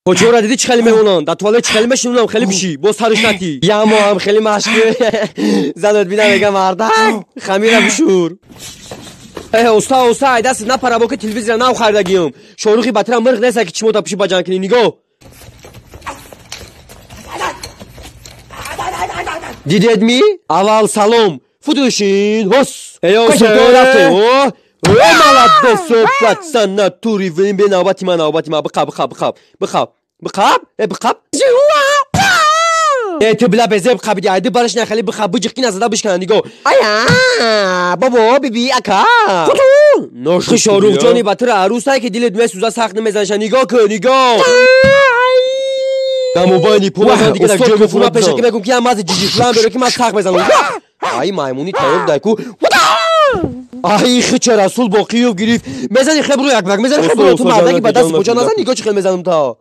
کجا دیدی چه خیلی میمونن در توالت چه خیلی میشونم خیلی بیشی با سرش نتی یا ما هم خیلی مشکل زنت بیدم بگم مردک خمیره بشور اوستا دست نپره با که تلویزیون نو خریدگیم شاروخی بطرم مرغ نیست که چی موتا پیشی بجان کنی نگاه دیدید می؟ اول سلام فوتوشین هس کشم تو رفته مالده صحبت سنت توری ونیم به نوبتی من بخاب تو بلا بزه بخاب دیگه برش نخلی بخاب بجخی نزده بشکنن نگاه آیا بابا بیبی اکا نوش شاروخ جانی بطر عروس هایی که دیلت می سوزا سخت نمیزنشن نگاه که نگاه در موبایلی پوما دیگه در جمع فوما پیشه که بگم که هم از جیجی فلان بره که من سخت بزنم ای مایمونی تایب دایکو ای خیچه رسول با قیوب گریف میزنی خبرو یک بگ میزنی خبرو تو مردکی با دست بچه نزن نگاه چه خیلی میزنم تا